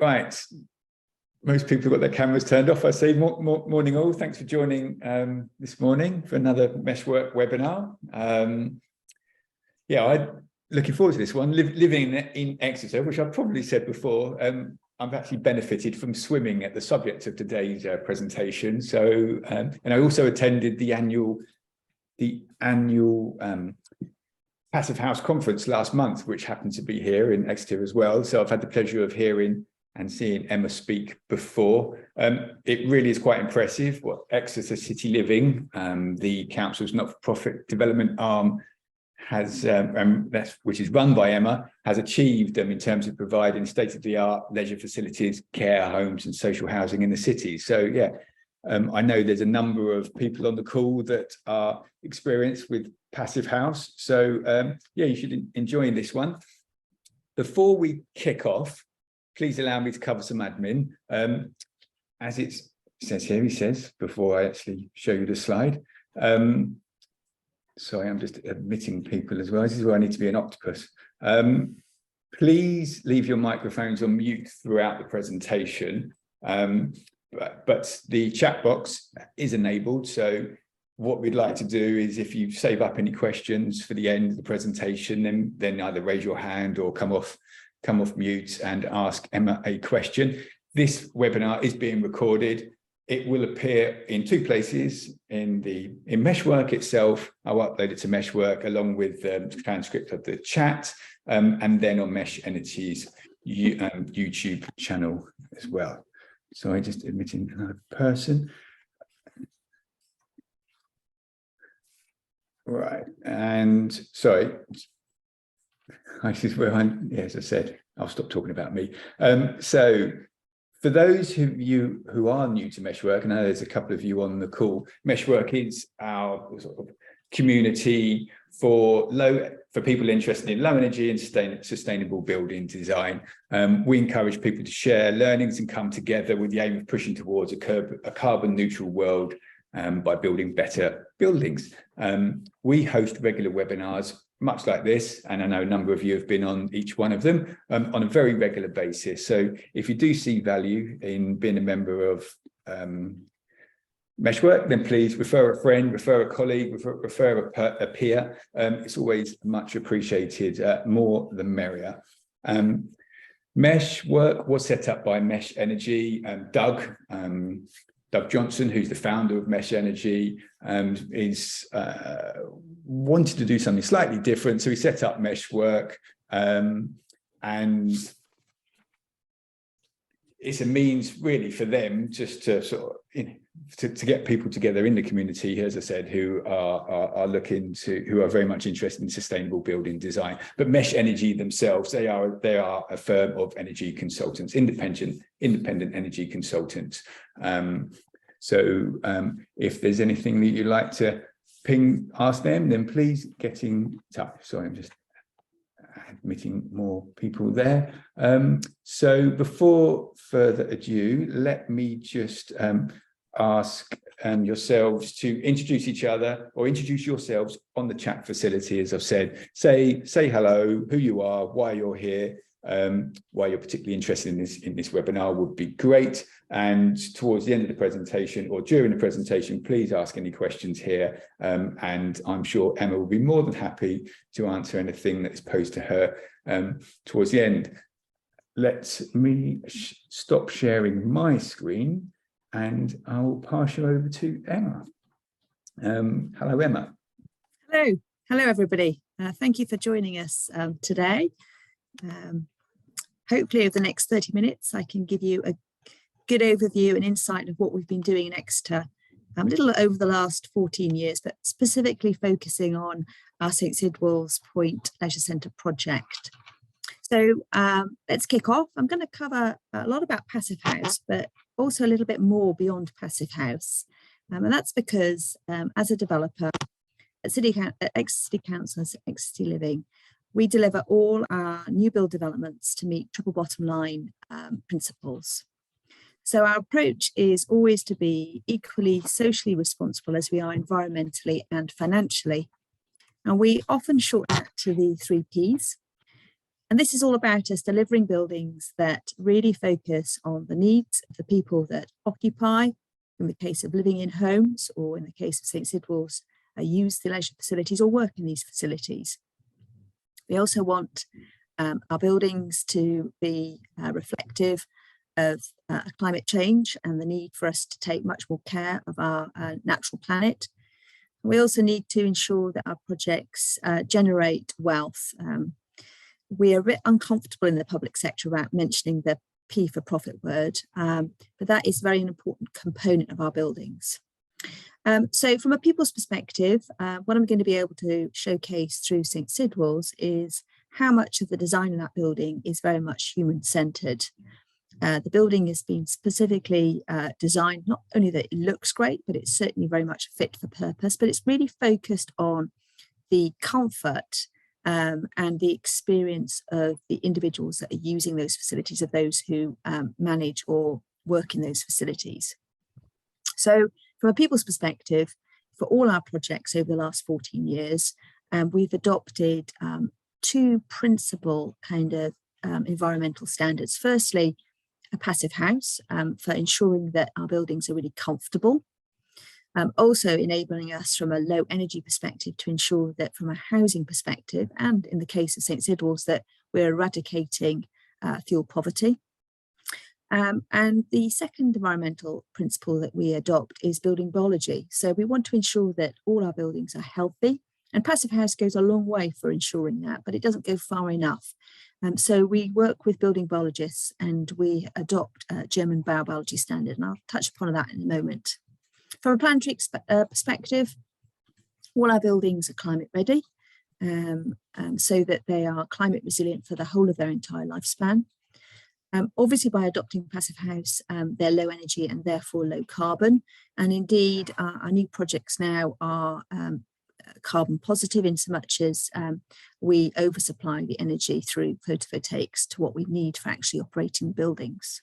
Right. Most people have got their cameras turned off, I see. Morning all. Thanks for joining this morning for another MESHWORK webinar. I'm looking forward to this one. Living in Exeter, which I've probably said before, I've actually benefited from swimming at the subject of today's presentation. So, and I also attended the annual Passivhaus conference last month, which happened to be here in Exeter as well. So I've had the pleasure of hearing and seeing Emma speak before. It really is quite impressive what Exeter City Living, the council's not-for-profit development arm, has, which is run by Emma, has achieved in terms of providing state-of-the-art leisure facilities, care homes and social housing in the city. So yeah, I know there's a number of people on the call that are experienced with Passivhaus. So yeah, you should enjoy this one. Before we kick off, please allow me to cover some admin. As it says here, he says, before I actually show you the slide. Sorry, I'm just admitting people as well. This is where I need to be an octopus. Please leave your microphones on mute throughout the presentation. But the chat box is enabled. So what we'd like to do is if you save up any questions for the end of the presentation, then either raise your hand or come off mute and ask Emma a question. This webinar is being recorded. It will appear in two places, in MESHWORK itself. I'll upload it to MESHWORK along with the transcript of the chat, and then on Mesh Energy's YouTube channel as well. So I'm just admitting another person. Right, and sorry, this is where as I said, I'll stop talking about me. So for those of you who are new to MESHWORK, and I know there's a couple of you on the call, MESHWORK is our sort of community for people interested in low energy and sustainable building design. We encourage people to share learnings and come together with the aim of pushing towards a carbon neutral world by building better buildings. We host regular webinars much like this, and I know a number of you have been on each one of them on a very regular basis. So if you do see value in being a member of MESHWORK, then please refer a friend, refer a colleague, refer a peer. It's always much appreciated, more the merrier. MESHWORK was set up by Mesh Energy, Doug Johnson, who's the founder of Mesh Energy, is wanted to do something slightly different. So he set up MESHWORK, and it's a means really for them just to sort of, to get people together in the community, as I said, who are very much interested in sustainable building design. But Mesh Energy themselves, they are a firm of energy consultants, independent energy consultants. So if there's anything that you'd like to ask them, then please get in touch. Sorry, I'm just admitting more people there. So before further ado, let me just ask yourselves to introduce each other or introduce yourselves on the chat facility. As I've said, say hello, who you are, why you're here, why you're particularly interested in this webinar would be great. And towards the end of the presentation or during the presentation, please ask any questions here, and I'm sure Emma will be more than happy to answer anything that is posed to her towards the end. Let me stop sharing my screen and I'll pass you over to Emma. Hello, Emma. Hello everybody. Thank you for joining us today. Hopefully over the next 30 minutes I can give you a good overview and insight of what we've been doing in Exeter a little over the last 14 years, but specifically focusing on our St Sidwell's Point Leisure Centre project. So let's kick off. I'm going to cover a lot about Passivhaus, but also a little bit more beyond Passivhaus. And that's because as a developer at Exeter City Council and Exeter City Living, we deliver all our new build developments to meet triple bottom line principles. So our approach is always to be equally socially responsible as we are environmentally and financially. And we often shorten that to the 3 Ps. And this is all about us delivering buildings that really focus on the needs of the people that occupy, in the case of living in homes, or in the case of St Sidwell's, use the leisure facilities or work in these facilities. We also want our buildings to be reflective of climate change and the need for us to take much more care of our natural planet. We also need to ensure that our projects generate wealth. We are a bit uncomfortable in the public sector about mentioning the P for profit word, but that is very important component of our buildings. So from a people's perspective, what I'm going to be able to showcase through St Sidwell's is how much of the design of that building is very much human-centred. The building has been specifically designed, not only that it looks great, but it's certainly very much fit for purpose, but it's really focused on the comfort and the experience of the individuals that are using those facilities, of those who manage or work in those facilities. So from a people's perspective, for all our projects over the last 14 years, we've adopted two principal kind of environmental standards. Firstly, a passive house for ensuring that our buildings are really comfortable. Also enabling us from a low energy perspective to ensure that from a housing perspective, and in the case of St Sidwell's, that we're eradicating fuel poverty. And the second environmental principle that we adopt is building biology. So we want to ensure that all our buildings are healthy, and passive house goes a long way for ensuring that, but it doesn't go far enough. So we work with building biologists and we adopt a German biobiology standard, and I'll touch upon that in a moment. From a planetary perspective, all our buildings are climate ready, so that they are climate resilient for the whole of their entire lifespan. Obviously, by adopting passive house, they're low energy and therefore low carbon. And indeed, our new projects now are carbon positive, in so much as we oversupply the energy through photovoltaics to what we need for actually operating buildings.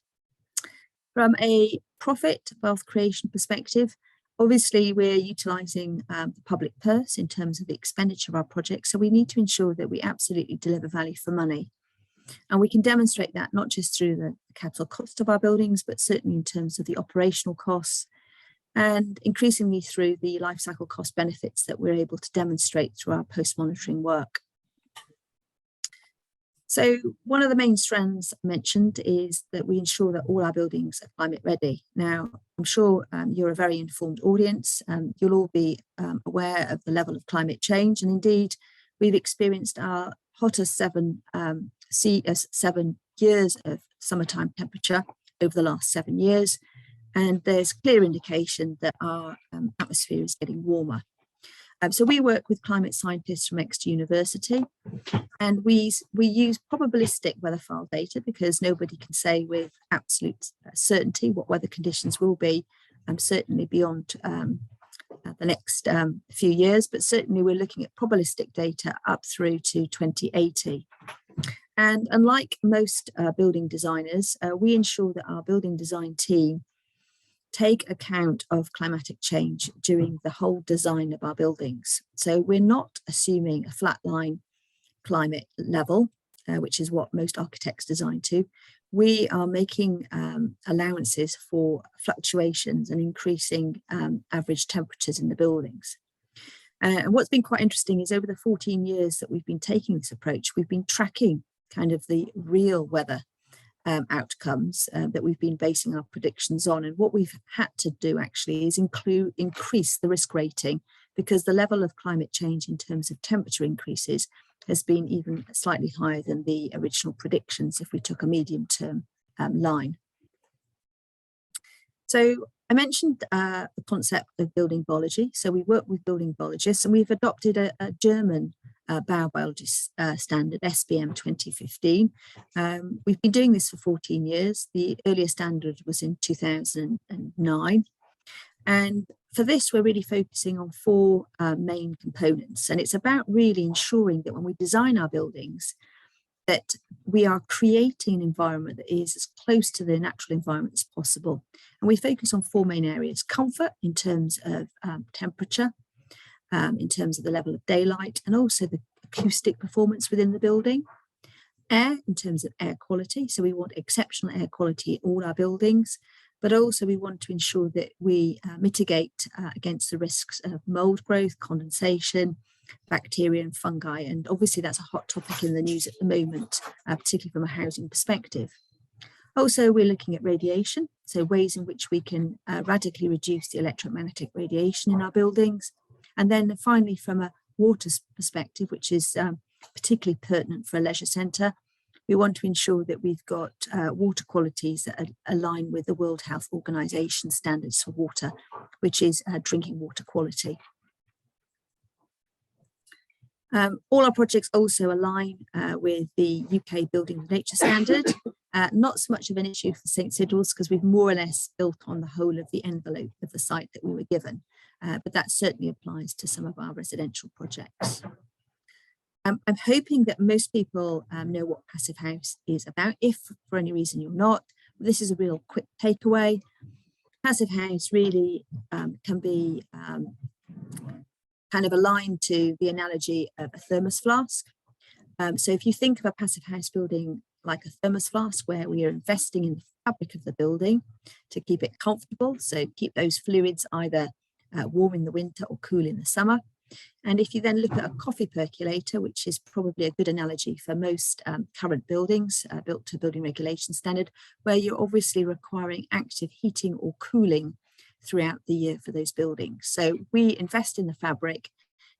From a profit wealth creation perspective, obviously we're utilising the public purse in terms of the expenditure of our projects, so we need to ensure that we absolutely deliver value for money. And we can demonstrate that not just through the capital cost of our buildings, but certainly in terms of the operational costs, and increasingly through the life cycle cost benefits that we're able to demonstrate through our post-monitoring work. So one of the main strands mentioned is that we ensure that all our buildings are climate ready. Now, I'm sure you're a very informed audience. You'll all be aware of the level of climate change, and indeed we've experienced our hottest 7 years of summertime temperature over the last 7 years. And there's clear indication that our atmosphere is getting warmer. So we work with climate scientists from Exeter University, and we use probabilistic weather file data, because nobody can say with absolute certainty what weather conditions will be, certainly beyond the next few years, but certainly we're looking at probabilistic data up through to 2080. And unlike most building designers, we ensure that our building design team take account of climatic change during the whole design of our buildings. So we're not assuming a flatline climate level, which is what most architects design to. We are making allowances for fluctuations and increasing average temperatures in the buildings. And what's been quite interesting is over the 14 years that we've been taking this approach, we've been tracking kind of the real weather outcomes that we've been basing our predictions on. And what we've had to do actually is increase the risk rating, because the level of climate change in terms of temperature increases has been even slightly higher than the original predictions if we took a medium-term line. So I mentioned the concept of building biology. So we work with building biologists, and we've adopted a German biobiology standard, SBM 2015. We've been doing this for 14 years. The earlier standard was in 2009. And for this, we're really focusing on 4 main components. And it's about really ensuring that when we design our buildings, that we are creating an environment that is as close to the natural environment as possible. And we focus on 4 main areas: comfort in terms of temperature, in terms of the level of daylight, and also the acoustic performance within the building. Air, in terms of air quality. So we want exceptional air quality in all our buildings, but also we want to ensure that we mitigate against the risks of mold growth, condensation, bacteria and fungi. And obviously that's a hot topic in the news at the moment, particularly from a housing perspective. Also, we're looking at radiation, so ways in which we can radically reduce the electromagnetic radiation in our buildings. And then finally, from a water perspective, which is particularly pertinent for a leisure centre, we want to ensure that we've got water qualities that align with the World Health Organization standards for water, which is drinking water quality. All our projects also align with the UK Building and Nature Standard. Not so much of an issue for St Sidwell's because we've more or less built on the whole of the envelope of the site that we were given, but that certainly applies to some of our residential projects. I'm hoping that most people know what Passivhaus is about. If for any reason you're not, this is a real quick takeaway. Passivhaus really can be kind of aligned to the analogy of a thermos flask. So if you think of a Passivhaus building like a thermos flask, where we are investing in the fabric of the building to keep it comfortable, so keep those fluids either warm in the winter or cool in the summer. And if you then look at a coffee percolator, which is probably a good analogy for most current buildings built to building regulation standard, where you're obviously requiring active heating or cooling throughout the year for those buildings. So we invest in the fabric,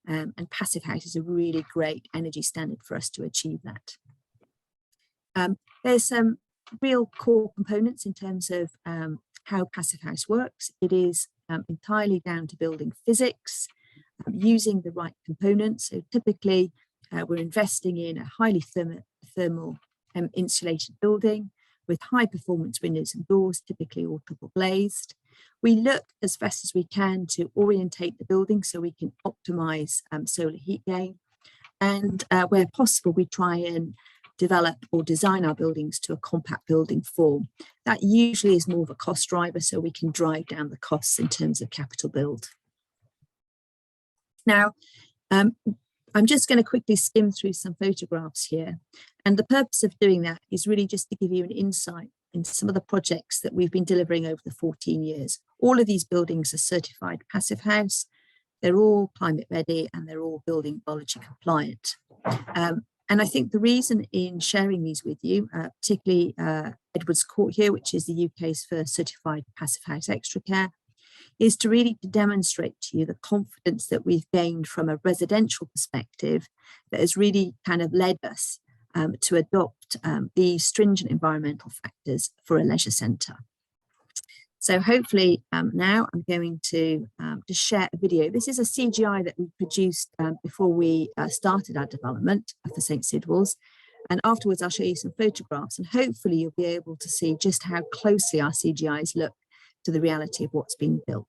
and Passivhaus is a really great energy standard for us to achieve that. There's some real core components in terms of how Passivhaus works. It is entirely down to building physics, using the right components. So typically we're investing in a highly thermal insulated building with high performance windows and doors, typically all triple glazed. We look as best as we can to orientate the building so we can optimize solar heat gain. And where possible, we try and develop or design our buildings to a compact building form. That usually is more of a cost driver, so we can drive down the costs in terms of capital build. Now, I'm just going to quickly skim through some photographs here. And the purpose of doing that is really just to give you an insight into some of the projects that we've been delivering over the 14 years. All of these buildings are certified Passivhaus. They're all climate ready and they're all building biology compliant. And I think the reason in sharing these with you, particularly Edwards Court here, which is the UK's first certified Passivhaus extra care, is to really demonstrate to you the confidence that we've gained from a residential perspective that has really kind of led us to adopt the stringent environmental factors for a leisure centre. So hopefully now I'm going to just share a video. This is a CGI that we produced before we started our development for St Sidwell's. And afterwards I'll show you some photographs and hopefully you'll be able to see just how closely our CGIs look to the reality of what's being built.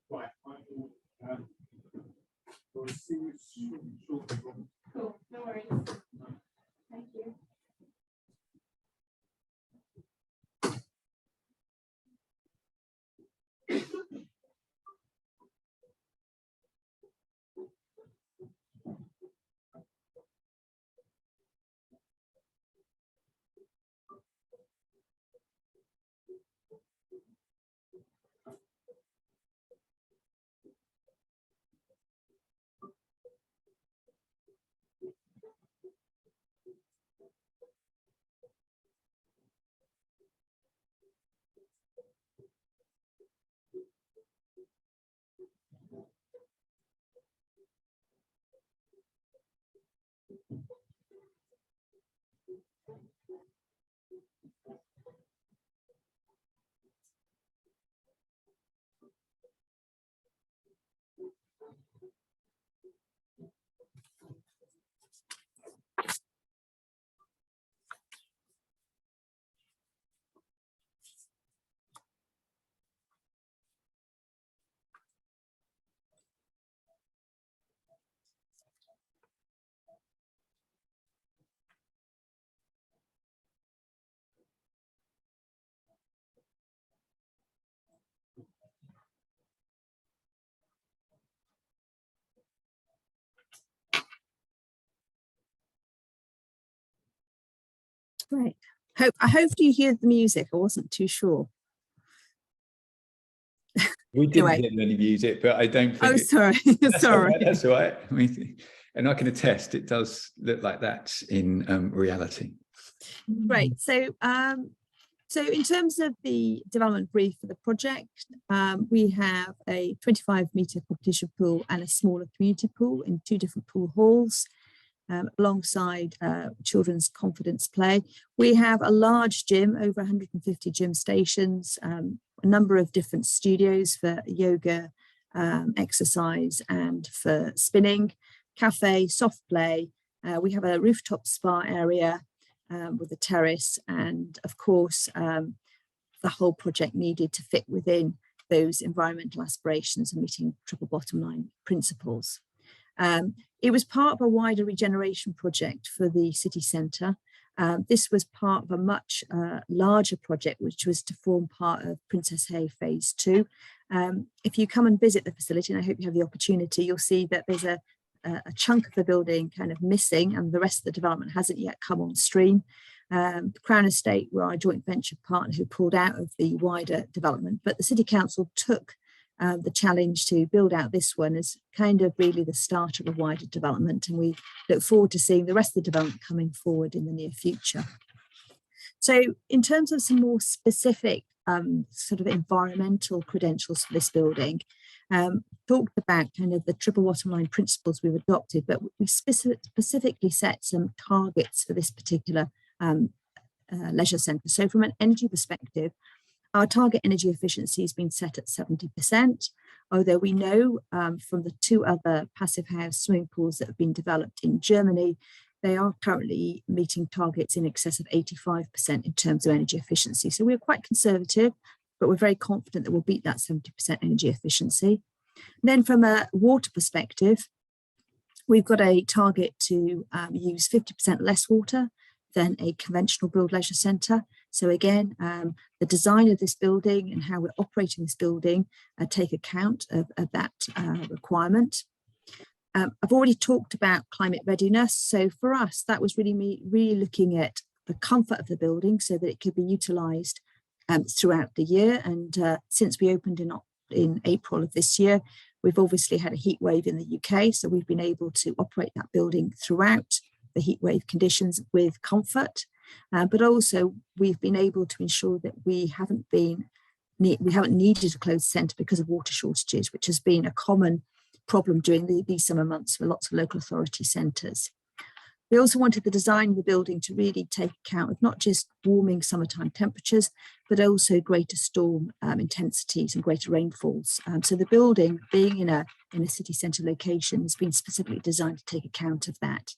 Right, we'll see you shortly. Cool, no worries. Thank you. Great. I hope you hear the music. I wasn't too sure. We didn't Anyway. hear any music, but I don't think. Oh, sorry. That's all Sorry. right, that's all right. I mean, and I can attest, it does look like that in reality. Great. So, so in terms of the development brief for the project, we have a 25-metre competition pool and a smaller community pool in 2 different pool halls. Alongside children's confidence play. We have a large gym, over 150 gym stations, a number of different studios for yoga, exercise and for spinning, cafe, soft play. We have a rooftop spa area with a terrace, and of course the whole project needed to fit within those environmental aspirations and meeting triple bottom line principles. It was part of a wider regeneration project for the city centre. This was part of a much larger project, which was to form part of Princess Hay Phase 2. If you come and visit the facility, and I hope you have the opportunity, you'll see that there's a chunk of the building kind of missing, and the rest of the development hasn't yet come on stream. The Crown Estate were our joint venture partner who pulled out of the wider development, but the City Council took the challenge to build out this one as kind of really the start of a wider development, and we look forward to seeing the rest of the development coming forward in the near future. So in terms of some more specific sort of environmental credentials for this building, talked about kind of the triple bottom line principles we've adopted, but we specifically set some targets for this particular leisure centre. So from an energy perspective, our target energy efficiency has been set at 70%, although we know from the 2 other Passivhaus swimming pools that have been developed in Germany, they are currently meeting targets in excess of 85% in terms of energy efficiency. So we're quite conservative, but we're very confident that we'll beat that 70% energy efficiency. And then from a water perspective, we've got a target to use 50% less water than a conventional build leisure centre. So again, the design of this building and how we're operating this building take account of that requirement. I've already talked about climate readiness. So for us, that was really looking at the comfort of the building so that it could be utilised throughout the year. And since we opened in April of this year, we've obviously had a heat wave in the UK. So we've been able to operate that building throughout the heat wave conditions with comfort. But also we've been able to ensure that we haven't needed to close the centre because of water shortages, which has been a common problem during these summer months for lots of local authority centres. We also wanted the design of the building to really take account of not just warming summertime temperatures, but also greater storm intensities and greater rainfalls. So the building, being in a city centre location, has been specifically designed to take account of that.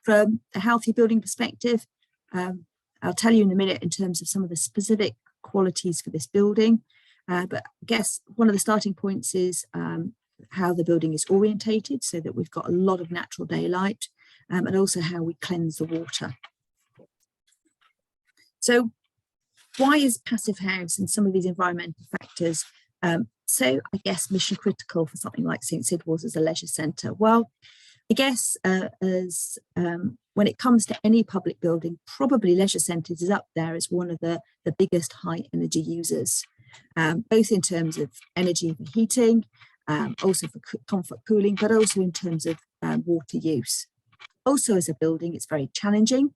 From a healthy building perspective, I'll tell you in a minute in terms of some of the specific qualities for this building, but I guess one of the starting points is how the building is orientated, so that we've got a lot of natural daylight, and also how we cleanse the water. So why is Passivhaus and some of these environmental factors so, I guess, mission critical for something like St Sidwell's as a leisure centre? Well, I guess when it comes to any public building, probably leisure centres is up there as one of the biggest high energy users, both in terms of energy for heating, also for comfort cooling, but also in terms of water use. Also as a building, it's very challenging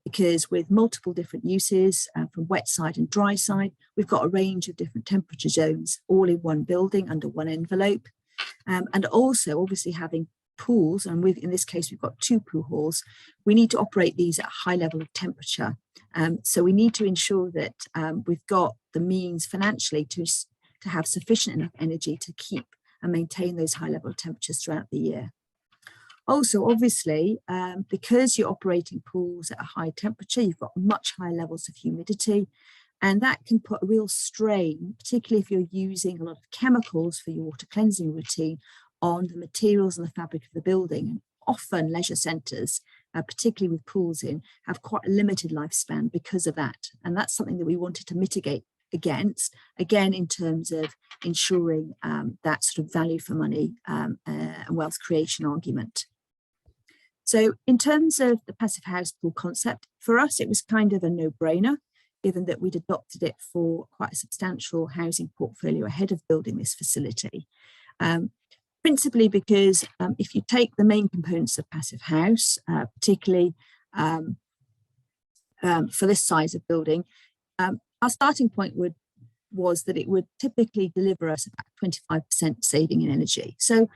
because with multiple different uses from wet side and dry side, we've got a range of different temperature zones all in one building under one envelope. And also obviously having pools, and in this case we've got 2 pool halls, we need to operate these at a high level of temperature. So we need to ensure that we've got the means financially to have sufficient enough energy to keep and maintain those high level of temperatures throughout the year. Also, obviously, because you're operating pools at a high temperature, you've got much higher levels of humidity, and that can put a real strain, particularly if you're using a lot of chemicals for your water cleansing routine, on the materials and the fabric of the building. And often leisure centres, particularly with pools in, have quite a limited lifespan because of that. And that's something that we wanted to mitigate against, again, in terms of ensuring that sort of value for money and wealth creation argument. So in terms of the passive house pool concept, for us, it was kind of a no-brainer, given that we'd adopted it for quite a substantial housing portfolio ahead of building this facility. Principally because if you take the main components of passive house, particularly for this size of building, our starting point was that it would typically deliver us about 25% saving in energy. So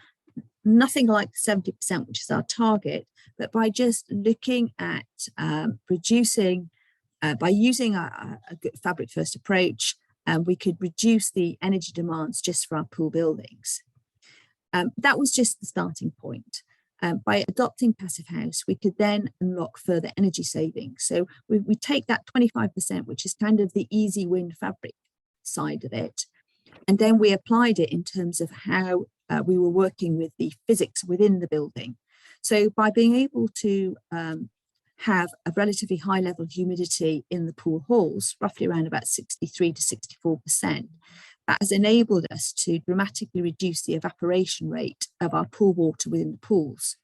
nothing like 70%, which is our target, but by just looking at reducing, by using a good fabric first approach, we could reduce the energy demands just for our pool buildings. That was just the starting point. By adopting Passive House, we could then unlock further energy savings. So we take that 25%, which is kind of the easy win fabric side of it, and then we applied it in terms of how we were working with the physics within the building. So by being able to have a relatively high level of humidity in the pool halls, roughly around about 63 to 64%, that has enabled us to dramatically reduce the evaporation rate of our pool water within the pools.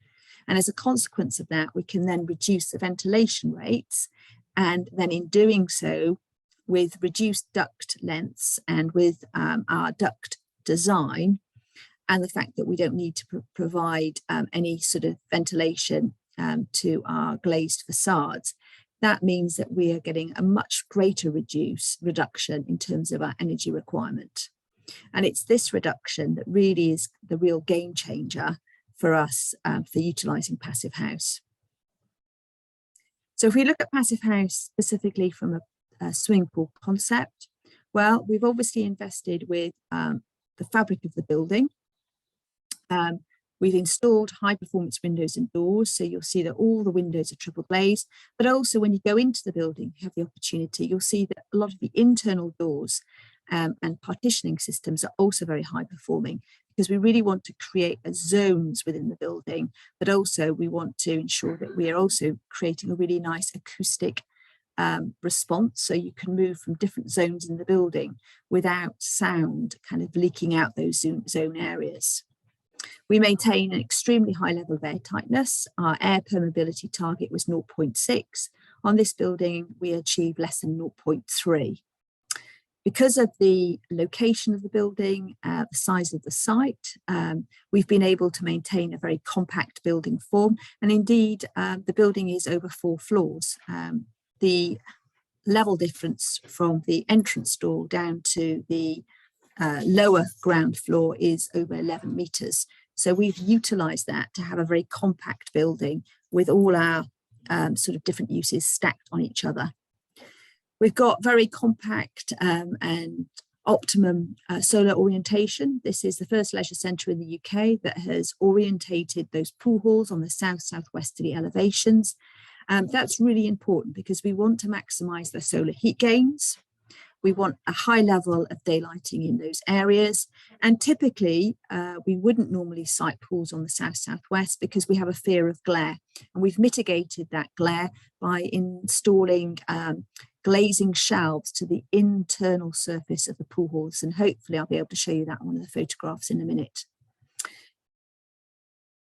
And as a consequence of that, we can then reduce the ventilation rates. And then in doing so, with reduced duct lengths and with our duct design, and the fact that we don't need to provide any sort of ventilation to our glazed facades, that means that we are getting a much greater reduction in terms of our energy requirement. And it's this reduction that really is the real game changer for us for utilising Passive House. So if we look at Passive House specifically from a swimming pool concept, well, we've obviously invested with the fabric of the building. We've installed high performance windows and doors, so you'll see that all the windows are triple glazed, but also when you go into the building, you have the opportunity, you'll see that a lot of the internal doors and partitioning systems are also very high performing, because we really want to create zones within the building, but also we want to ensure that we are also creating a really nice acoustic response, so you can move from different zones in the building without sound kind of leaking out those zone areas. We maintain an extremely high level of air tightness. Our air permeability target was 0.6. On this building, we achieved less than 0.3. Because of the location of the building, the size of the site, we've been able to maintain a very compact building form. And indeed, the building is over 4 floors. The level difference from the entrance door down to the lower ground floor is over 11 metres. So we've utilised that to have a very compact building with all our sort of different uses stacked on each other. We've got very compact and optimum solar orientation. This is the first leisure centre in the UK that has orientated those pool halls on the south-southwesterly elevations. That's really important because we want to maximise the solar heat gains. We want a high level of daylighting in those areas. And typically, we wouldn't normally site pools on the south-southwest because we have a fear of glare. And we've mitigated that glare by installing glazing shelves to the internal surface of the pool halls. And hopefully I'll be able to show you that on one of the photographs in a minute.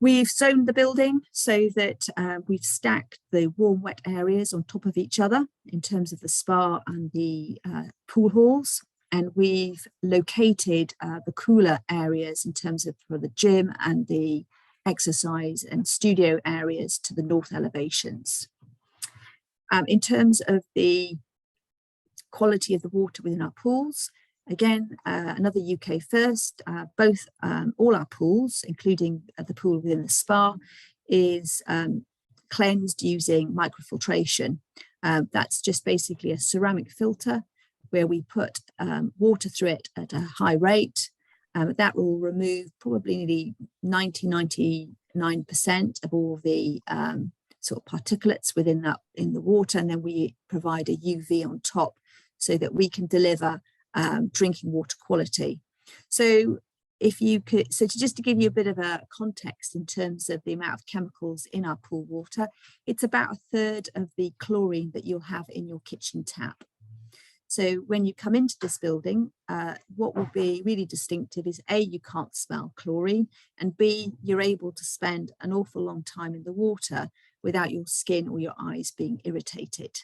We've zoned the building so that we've stacked the warm wet areas on top of each other in terms of the spa and the pool halls. And we've located the cooler areas in terms of for the gym and the exercise and studio areas to the north elevations. In terms of the quality of the water within our pools, again, another UK first, all our pools, including the pool within the spa, is cleansed using microfiltration. That's just basically a ceramic filter where we put water through it at a high rate. That will remove probably nearly 99% of all the sort of particulates within the water, and then we provide a UV on top so that we can deliver drinking water quality. So if you could, just to give you a bit of a context in terms of the amount of chemicals in our pool water, it's about 1/3 of the chlorine that you'll have in your kitchen tap. So when you come into this building, what will be really distinctive is A, you can't smell chlorine, and B, you're able to spend an awful long time in the water without your skin or your eyes being irritated.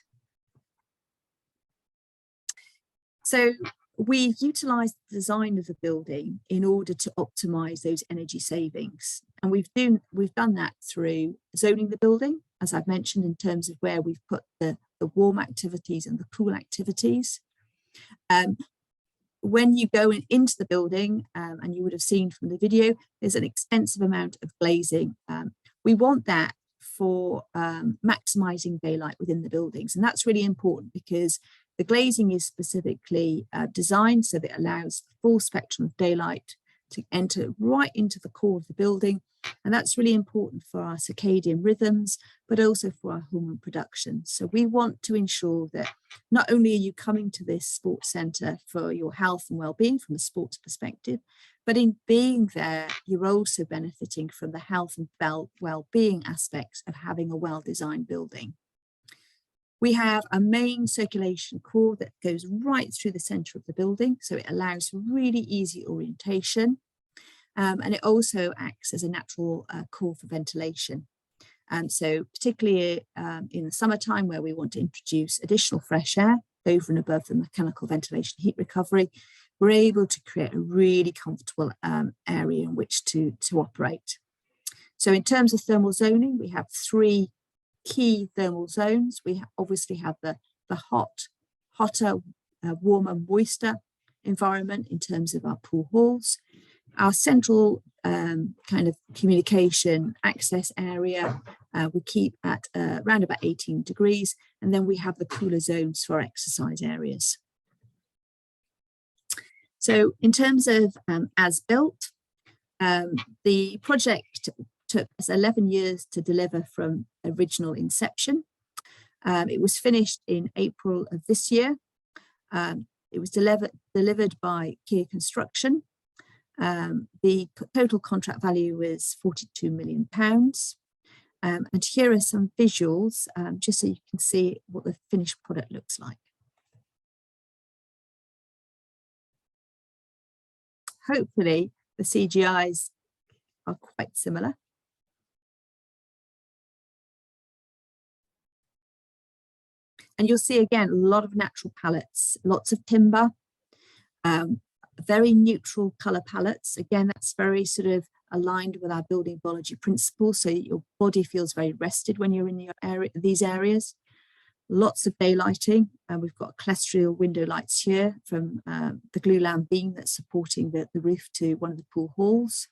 So we've utilised the design of the building in order to optimise those energy savings. And we've done that through zoning the building, as I've mentioned, in terms of where we've put the warm activities and the cool activities. When you go into the building, and you would have seen from the video, there's an extensive amount of glazing. We want that for maximising daylight within the buildings. And that's really important because the glazing is specifically designed so that it allows the full spectrum of daylight to enter right into the core of the building. And that's really important for our circadian rhythms, but also for our hormone production. So we want to ensure that not only are you coming to this sports centre for your health and well-being from a sports perspective, but in being there, you're also benefiting from the health and well-being aspects of having a well-designed building. We have a main circulation core that goes right through the centre of the building, so it allows really easy orientation. And it also acts as a natural core for ventilation. So particularly in the summertime, where we want to introduce additional fresh air over and above the mechanical ventilation heat recovery, we're able to create a really comfortable area in which to operate. So in terms of thermal zoning, we have 3 key thermal zones. We obviously have the hotter, warmer, moister environment in terms of our pool halls. Our central kind of communication access area, we keep at around about 18 degrees. And then we have the cooler zones for exercise areas. So in terms of as built, the project took us 11 years to deliver from original inception. It was finished in April of this year. It was delivered by Kier Construction. The total contract value was £42 million. And here are some visuals, just so you can see what the finished product looks like. Hopefully the CGIs are quite similar. And you'll see again, a lot of natural palettes, lots of timber, very neutral colour palettes. Again, that's very sort of aligned with our building biology principles, so your body feels very rested when you're in your area, these areas. Lots of daylighting, and we've got celestial window lights here from the glulam beam that's supporting the roof to one of the pool halls.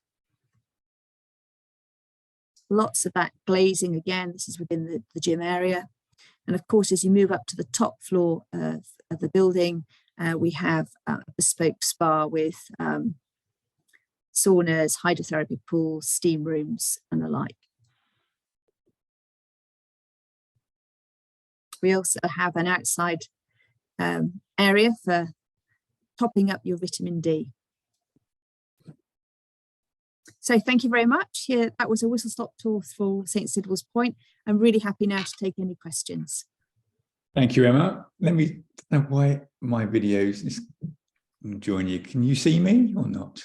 Lots of that glazing, again, this is within the gym area. And of course, as you move up to the top floor of the building, we have a bespoke spa with saunas, hydrotherapy pools, steam rooms, and the like. We also have an outside area for topping up your vitamin D. So thank you very much. Here, that was a whistle-stop tour for St Sidwell's Point. I'm really happy now to take any questions. Thank you, Emma. Let me know why my videos is join you. Can you see me or not?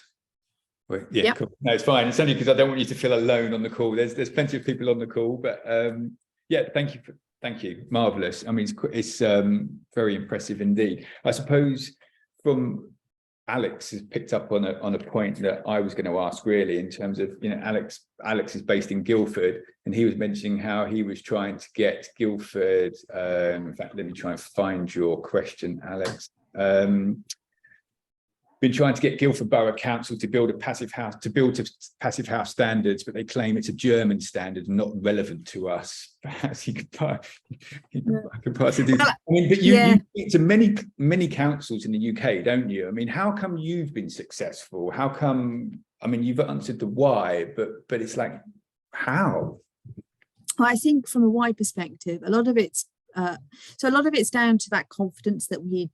Well, yeah, yep. Cool. No, it's fine. It's only because I don't want you to feel alone on the call. There's plenty of people on the call, but yeah, thank you. Marvelous. I mean, it's very impressive indeed. I suppose from Alex has picked up on a point that I was going to ask, really, in terms of, you know, Alex is based in Guildford, and he was mentioning how he was trying to get Guildford, in fact, let me try and find your question, Alex. Been trying to get Guildford Borough Council to build a passive house, to passive house standards, but they claim it's a German standard and not relevant to us. Perhaps you could pass it. I mean, but you speak to many councils in the UK, don't you? I mean, how come you've been successful? How come? I mean, you've answered the why, but it's like, how? Well, I think from a why perspective, a lot of it's down to that confidence that we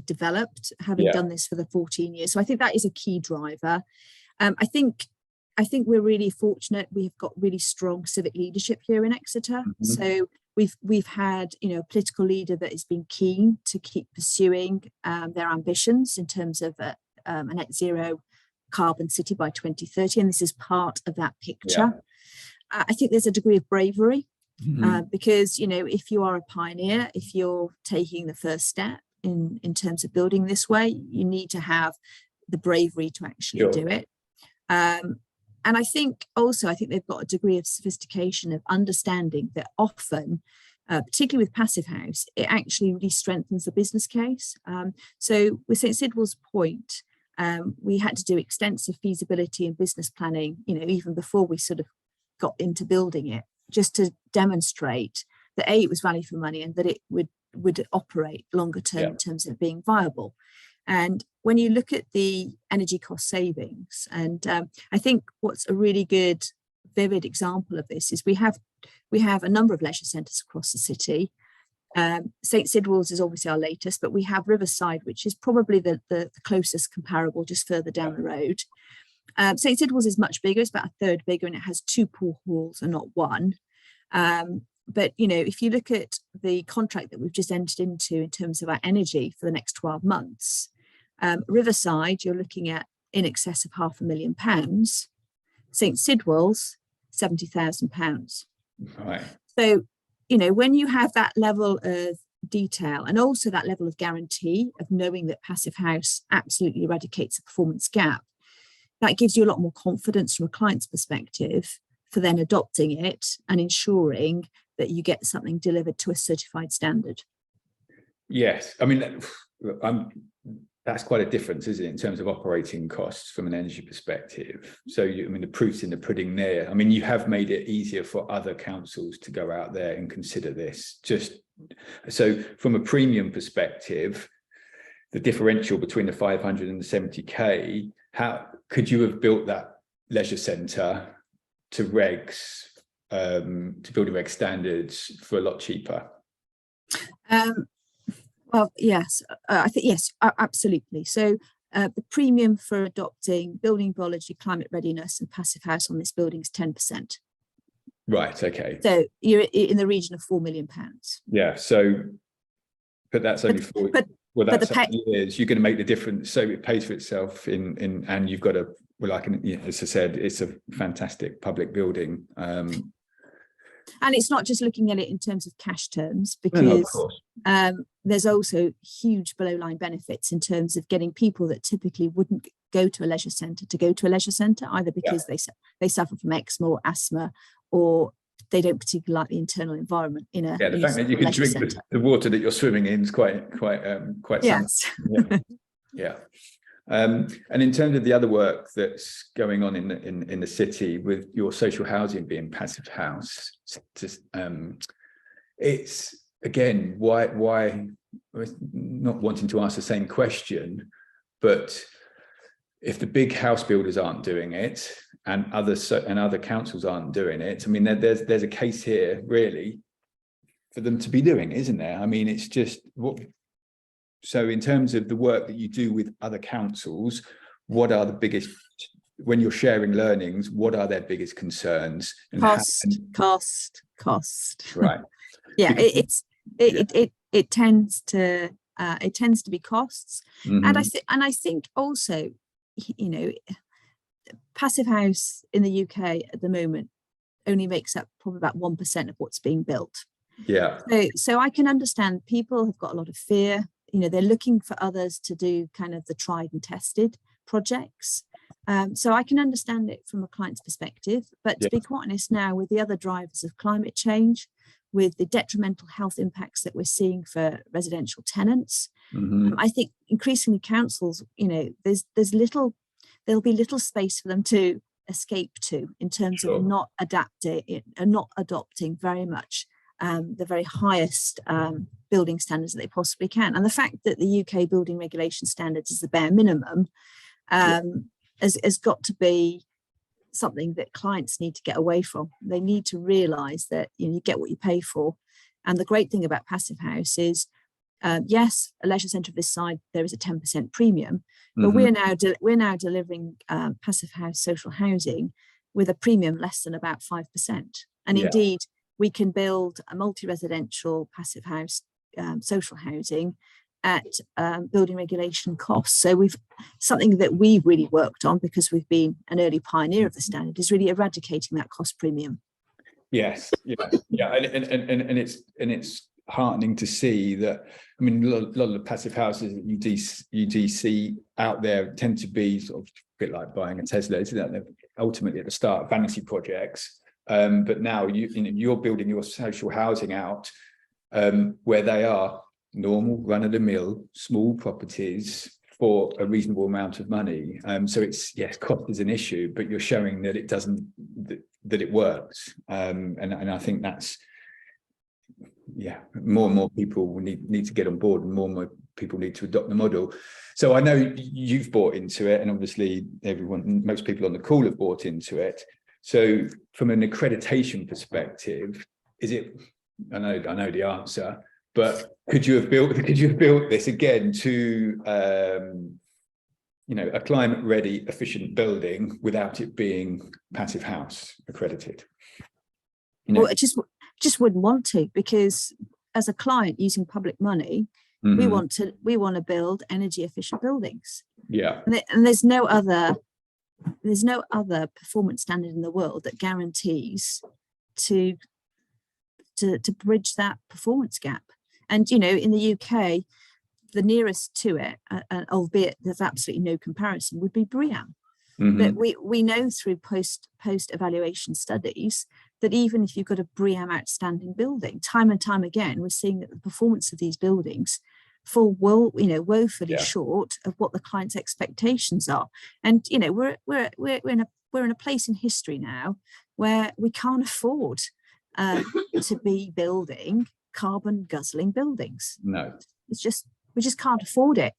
developed, having done this for the 14 years. So I think that is a key driver. I think we're really fortunate. We've got really strong civic leadership here in Exeter. So we've had, you know, a political leader that has been keen to keep pursuing their ambitions in terms of a net zero carbon city by 2030, and this is part of that picture. I think there's a degree of bravery because, you know, if you are a pioneer, if you're taking the first step in terms of building this way, you need to have the bravery to actually do it. And I think they've got a degree of sophistication of understanding that often, particularly with Passivhaus, it actually really strengthens the business case. So with St Sidwell's Point, we had to do extensive feasibility and business planning, you know, even before we sort of got into building it, just to demonstrate that it was value for money and that it would operate longer term in terms of being viable. And when you look at the energy cost savings, and I think what's a really good, vivid example of this is we have a number of leisure centres across the city. St Sidwell's is obviously our latest, but we have Riverside, which is probably the closest comparable, just further down the road. St Sidwell's is much bigger; it's about a third bigger, and it has 2 pool halls and not 1. But you know, if you look at the contract that we've just entered into in terms of our energy for the next 12 months, Riverside, you're looking at in excess of £500,000. St Sidwell's, £70,000. Right. So, you know, when you have that level of detail and also that level of guarantee of knowing that Passivhaus absolutely eradicates a performance gap, that gives you a lot more confidence from a client's perspective for then adopting it and ensuring that you get something delivered to a certified standard. Yes, I mean, that's quite a difference, isn't it, in terms of operating costs from an energy perspective. So, I mean, the proof's in the pudding there. I mean, you have made it easier for other councils to go out there and consider this. Just so from a premium perspective, the differential between the 500 and the 70K, how could you have built that leisure centre to regs, to building reg standards for a lot cheaper? Well, yes, I think, yes, absolutely. So the premium for adopting building biology, climate readiness and Passivhaus on this building is 10%. Right, okay. So you're in the region of £4 million. Yeah, so, but that's only for, well, that's years. You're going to make the difference. So it pays for itself and you've got a, well, as I said, it's a fantastic public building. And it's not just looking at it in terms of cash terms, because there's also huge below line benefits in terms of getting people that typically wouldn't go to a leisure centre to go to a leisure centre, either because they suffer from eczema or asthma, or they don't particularly like the internal environment in a the fact that you can drink the water that you're swimming in is quite yes. Yeah. And in terms of the other work that's going on in the city with your social housing being Passivhaus, it's again why not wanting to ask the same question, but if the big house builders aren't doing it and other councils aren't doing it, I mean there's a case here really for them to be doing, isn't there? I mean, it's just what. So in terms of the work that you do with other councils, what are the biggest, when you're sharing learnings, what are their biggest concerns? And cost. Right. Yeah, it tends to be costs. Mm-hmm. And I think also, you know, Passivhaus in the UK at the moment only makes up probably about 1% of what's being built. Yeah. So I can understand people have got a lot of fear. You know, they're looking for others to do kind of the tried and tested projects. So I can understand it from a client's perspective, but to be quite honest now, with the other drivers of climate change, with the detrimental health impacts that we're seeing for residential tenants, I think increasingly councils, you know, there'll be little space for them to escape to in terms of not adopting very much the very highest building standards that they possibly can. And the fact that the UK building regulation standards is the bare minimum has got to be something that clients need to get away from. They need to realise that, you know, you get what you pay for. And the great thing about Passivhaus is, yes, a leisure centre of this side, there is a 10% premium, but we're now delivering Passivhaus social housing with a premium less than about 5%. And indeed, we can build a multi-residential passive house, social housing at building regulation costs. So something that we've really worked on, because we've been an early pioneer of the standard, is really eradicating that cost premium. Yes, yeah, and it's heartening to see that. I mean, a lot of the passive houses that you do see out there tend to be sort of a bit like buying a Tesla, isn't it? They're ultimately at the start vanity projects, but now you're building your social housing out where they are normal, run-of-the-mill, small properties for a reasonable amount of money. So it's, yes, cost is an issue, but you're showing that it doesn't, that it works. And I think that's, yeah, more and more people need to get on board, and more people need to adopt the model. So I know you've bought into it, and obviously most people on the call have bought into it. So from an accreditation perspective, is it, I know the answer, but could you have built this again to a climate ready, efficient building without it being Passive House accredited? Well, I just wouldn't want to, because as a client using public money, we want to build energy efficient buildings. Yeah. And there's no other performance standard in the world that guarantees to bridge that performance gap. And, in the UK, the nearest to it, albeit there's absolutely no comparison, would be BREEAM. But we know through post evaluation studies that even if you've got a BREEAM outstanding building, time and time again, we're seeing that the performance of these buildings fall woefully short of what the client's expectations are. And we're in a place in history now where we can't afford to be building carbon guzzling buildings. No, we just can't afford it.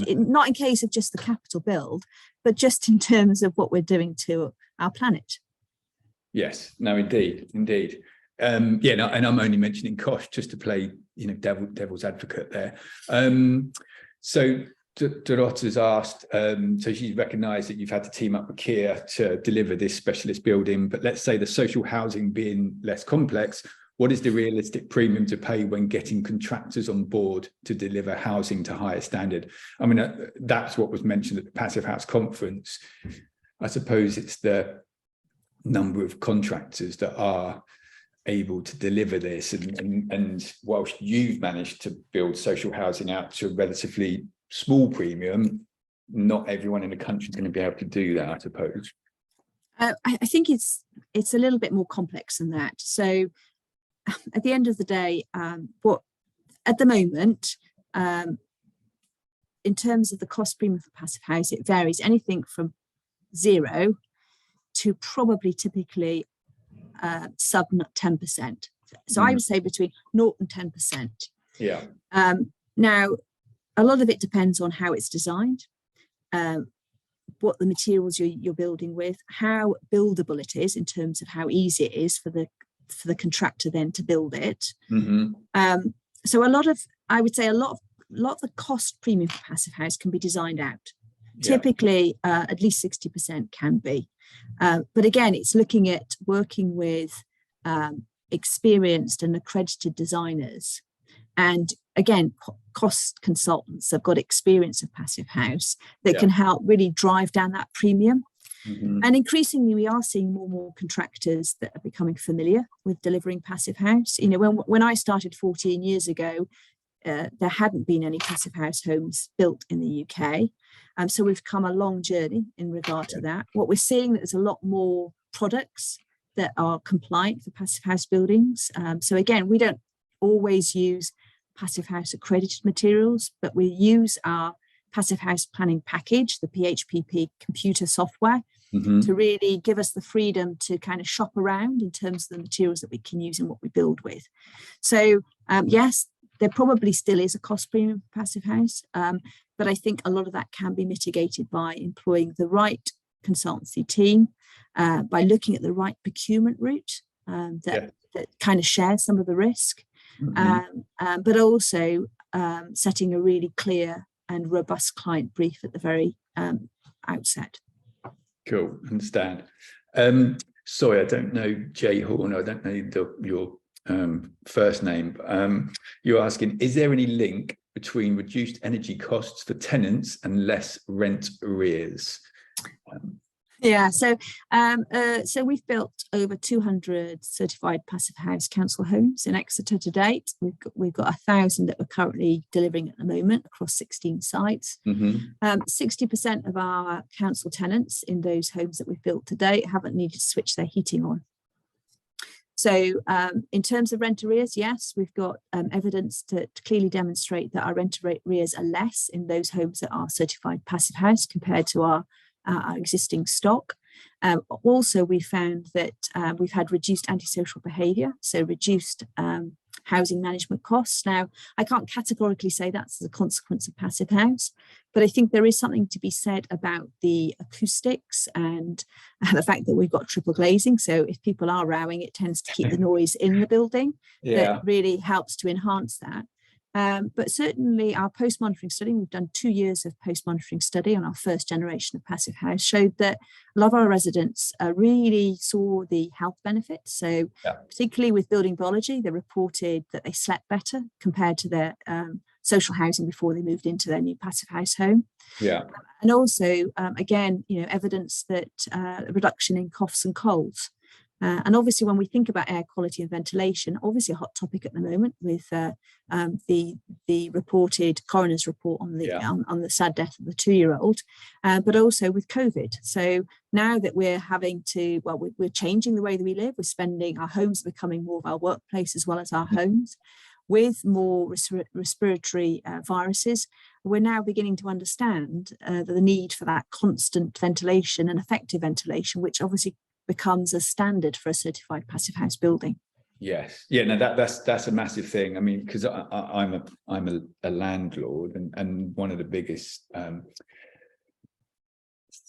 Not in case of just the capital build, but just in terms of what we're doing to our planet. Yes, no, indeed. And I'm only mentioning cost just to play, devil's advocate there. So Dorot has asked, so she's recognised that you've had to team up with Kia to deliver this specialist building, but let's say the social housing being less complex, what is the realistic premium to pay when getting contractors on board to deliver housing to higher standard? I mean, that's what was mentioned at the Passive House conference. I suppose it's the number of contractors that are able to deliver this. And whilst you've managed to build social housing out to a relatively small premium, not everyone in the country is going to be able to do that, I suppose. I think it's a little bit more complex than that. So at the end of the day, at the moment, in terms of the cost premium for Passive House, it varies anything from 0 to probably typically sub 10%. So I would say between 0 and 10%. Yeah. Now, a lot of it depends on how it's designed, what the materials you're building with, how buildable it is in terms of how easy it is for the contractor then to build it. So I would say a lot of the cost premium for Passive House can be designed out. Yeah. Typically, at least 60% can be. But again, it's looking at working with experienced and accredited designers. And again, cost consultants have got experience of Passive House that can help really drive down that premium. And increasingly, we are seeing more and more contractors that are becoming familiar with delivering Passive House. When I started 14 years ago, there hadn't been any Passive House homes built in the UK. So we've come a long journey in regard to that. What we're seeing, there's a lot more products that are compliant for Passive House buildings. So again, we don't always use Passive House accredited materials, but we use our Passive House planning package, the PHPP computer software, to really give us the freedom to kind of shop around in terms of the materials that we can use in what we build with. So yes, there probably still is a cost premium for Passive House, but I think a lot of that can be mitigated by employing the right consultancy team, by looking at the right procurement route that kind of shares some of the risk, but also setting a really clear and robust client brief at the very outset. Cool, understand. sorry, I don't know Jay Horn, I don't know your first name. You're asking, is there any link between reduced energy costs for tenants and less rent arrears? Yeah, so we've built over 200 certified passive house council homes in Exeter to date. We've got 1,000 that we're currently delivering at the moment across 16 sites. 60% of our council tenants in those homes that we've built to date haven't needed to switch their heating on. So in terms of rent arrears, yes, we've got evidence to clearly demonstrate that our rent arrears are less in those homes that are certified passive house compared to our existing stock. Also, we found that we've had reduced antisocial behaviour, so reduced housing management costs. Now, I can't categorically say that's as a consequence of passive house, but I think there is something to be said about the acoustics and the fact that we've got triple glazing. So if people are rowing, it tends to keep the noise in the building. That really helps to enhance that. But certainly our post-monitoring study, we've done 2 years of post-monitoring study on our first generation of passive house, showed that a lot of our residents really saw the health benefits. So particularly with building biology, they reported that they slept better compared to their social housing before they moved into their new passive house home. And also, again, evidence that a reduction in coughs and colds. And obviously, when we think about air quality and ventilation, obviously a hot topic at the moment with the reported coroner's report on the sad death of the 2-year-old, but also with COVID. So now that we're having to, we're changing the way that we live. We're spending, our homes are becoming more of our workplace as well as our homes. With more respiratory viruses, we're now beginning to understand the need for that constant ventilation and effective ventilation, which obviously becomes a standard for a certified passive house building. Yes, yeah, no, that's a massive thing. I mean, because I'm a landlord, and one of the biggest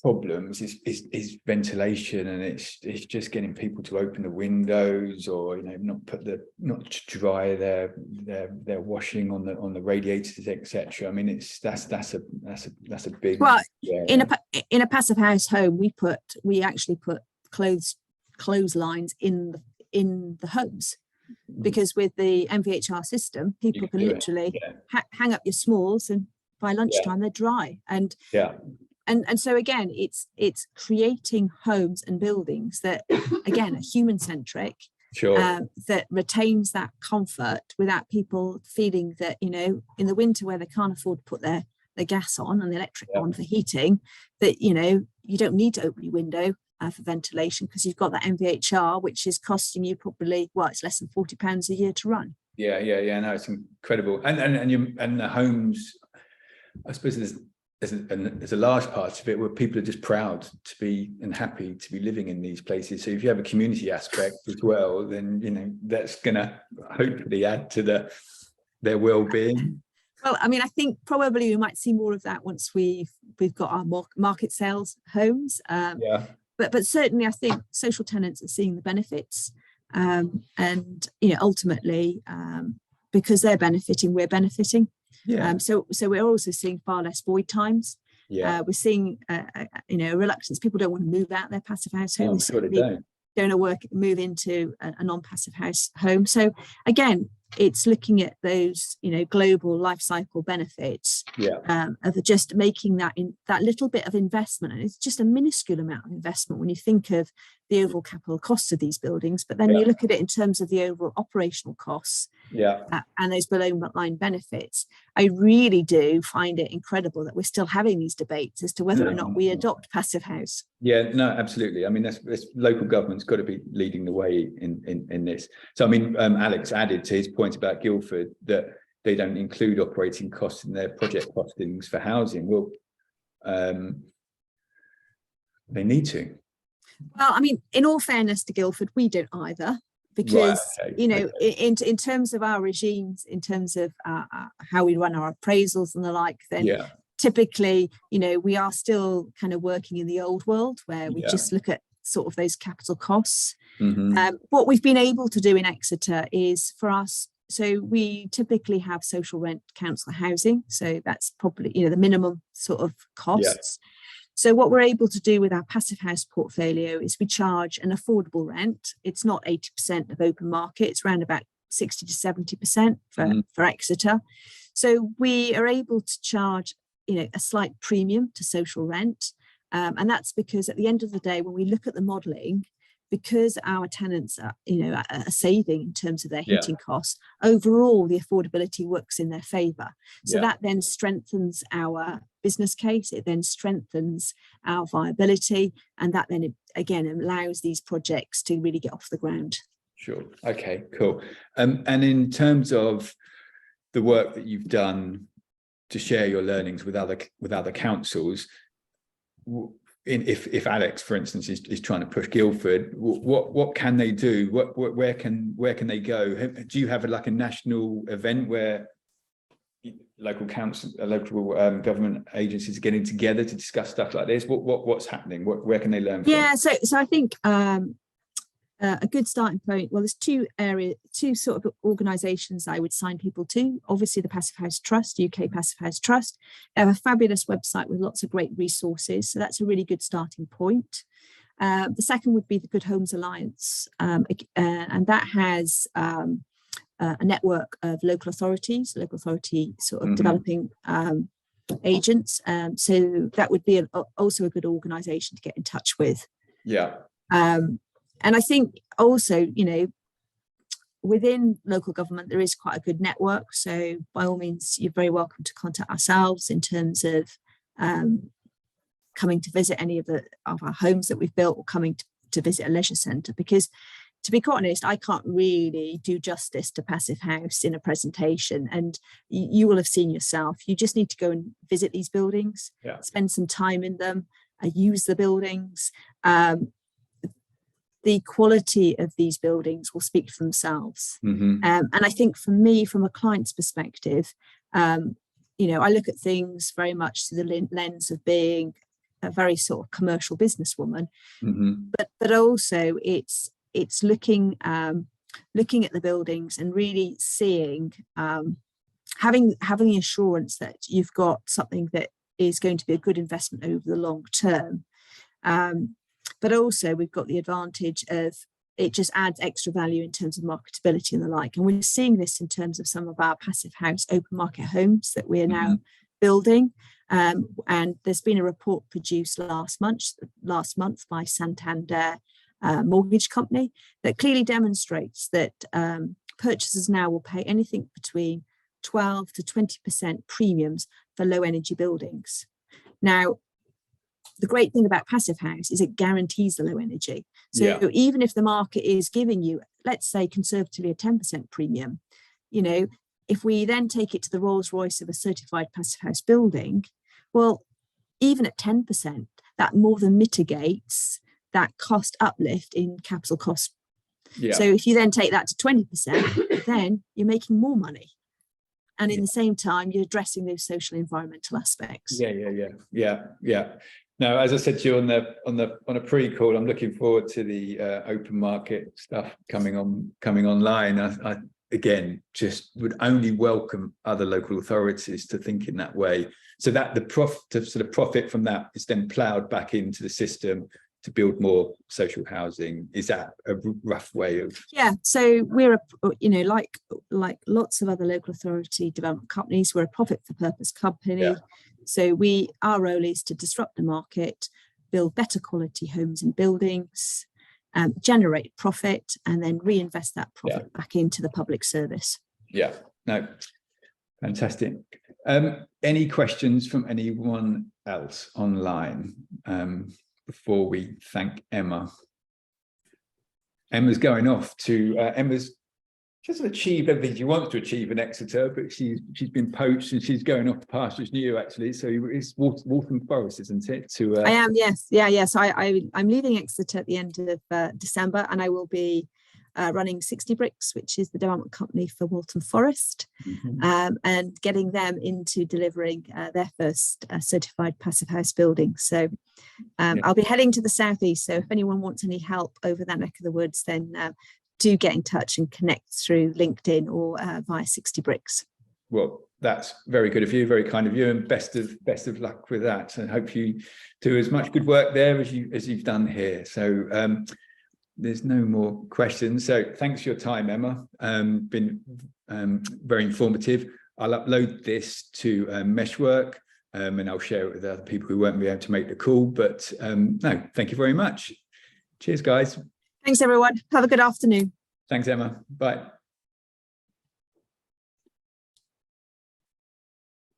problems is ventilation, and it's just getting people to open the windows, or not dry their washing on the radiators, etc. I mean, that's a big, in a passive house home, we actually put clotheslines in the homes, because with the MVHR system, people can literally hang up your smalls, and by lunchtime they're dry. And so again, it's creating homes and buildings that again are human centric, that retains that comfort without people feeling that in the winter where they can't afford to put their gas on and the electric on for heating, that you don't need to open your window for ventilation, because you've got that MVHR, which is costing you probably, it's less than £40 a year to run. No, it's incredible. And the homes, I suppose there's a large part of it where people are just proud to be and happy to be living in these places. So if you have a community aspect as well, then that's gonna hopefully add to their well-being. Well, I mean, I think probably we might see more of that once we've got our market sales homes. But certainly I think social tenants are seeing the benefits, and ultimately because they're benefiting, we're benefiting. So we're also seeing far less void times. We're seeing a reluctance. People don't want to move out their passive house home. Don't want to move into a non-passive house home. So again, it's looking at those global life cycle benefits of just making that little bit of investment, and it's just a minuscule amount of investment when you think of the overall capital costs of these buildings, but then you look at it in terms of the overall operational costs and those below line benefits. I really do find it incredible that we're still having these debates as to whether or not we adopt passive house. No, absolutely. I mean, that's local government's got to be leading the way in this. So I mean, Alex added to his point about Guildford that they don't include operating costs in their project costings for housing. Well, they need to. Well, I mean, in all fairness to Guildford, we don't either, because in terms of our regimes, in terms of how we run our appraisals and the like, then typically, we are still kind of working in the old world where we just look at sort of those capital costs. What we've been able to do in Exeter is, for us, so we typically have social rent council housing, so that's probably the minimum sort of costs. So what we're able to do with our passive house portfolio is we charge an affordable rent. It's not 80% of open market, it's around about 60 to 70% for Exeter. So we are able to charge, a slight premium to social rent. And that's because at the end of the day, when we look at the modelling, because our tenants are, are saving in terms of their heating costs, overall the affordability works in their favour. So that then strengthens our business case, it then strengthens our viability, and that then again allows these projects to really get off the ground. Sure. Okay, cool. And in terms of the work that you've done to share your learnings with other councils, if Alex, for instance, is trying to push Guildford, what can they do? Where can they go? Do you have a national event where local council, local government agencies are getting together to discuss stuff like this? What's happening? Where can they learn from? Yeah, so I think a good starting point. Well, there's two sort of organisations I would sign people to. Obviously, the Passive House Trust, UK Passive House Trust. They have a fabulous website with lots of great resources. So that's a really good starting point. The second would be the Good Homes Alliance, and that has a network of local authority sort of developing agents. So that would be also a good organisation to get in touch with. Yeah. And I think also, within local government, there is quite a good network. So by all means, you're very welcome to contact ourselves in terms of coming to visit any of our homes that we've built, or coming to visit a leisure centre. Because to be quite honest, I can't really do justice to Passive House in a presentation. And you will have seen yourself. You just need to go and visit these buildings, spend some time in them, use the buildings. The quality of these buildings will speak for themselves. And I think for me, from a client's perspective, I look at things very much through the lens of being a very sort of commercial businesswoman, but also it's looking at the buildings and really seeing, having the assurance that you've got something that is going to be a good investment over the long term. But also we've got the advantage of it just adds extra value in terms of marketability and the like. And we're seeing this in terms of some of our Passive House open market homes that we are now building. And there's been a report produced last month by Santander Mortgage Company that clearly demonstrates that purchasers now will pay anything between 12 to 20% premiums for low energy buildings. Now, the great thing about Passive House is it guarantees the low energy. So even if the market is giving you, let's say conservatively, a 10% premium, if we then take it to the Rolls Royce of a certified Passive House building, well, even at 10%, that more than mitigates that cost uplift in capital cost. So if you then take that to 20%, then you're making more money. And in the same time, you're addressing those social environmental aspects. Yeah. Now, as I said to you on a pre-call, I'm looking forward to the open market stuff coming online. I again just would only welcome other local authorities to think in that way, so that the profit from that is then ploughed back into the system to build more social housing. Is that a rough way of? Yeah, so we're like lots of other local authority development companies, we're a profit for purpose company. So our role is to disrupt the market, build better quality homes and buildings, generate profit, and then reinvest that profit back into the public service. Fantastic. Any questions from anyone else online before we thank Emma? Emma's going off to Emma's just achieved everything she wants to achieve in Exeter, but she's been poached and she's going off to pastures new, actually. So it's Waltham Forest, isn't it? I am, yes. So I'm leaving Exeter at the end of December, and I will be running 60 Bricks, which is the development company for Waltham Forest, and getting them into delivering their first certified Passive House building. So I'll be heading to the southeast. So if anyone wants any help over that neck of the woods, then do get in touch and connect through LinkedIn or via 60 Bricks. Well, That's very good of you, very kind of you, and best of luck with that. And hope you do as much good work there as you've done here. So there's no more questions. So thanks for your time, Emma. Been very informative. I'll upload this to MESHWORK, and I'll share it with other people who won't be able to make the call. But no, thank you very much. Cheers, guys. Thanks, everyone. Have a good afternoon. Thanks, Emma. Bye.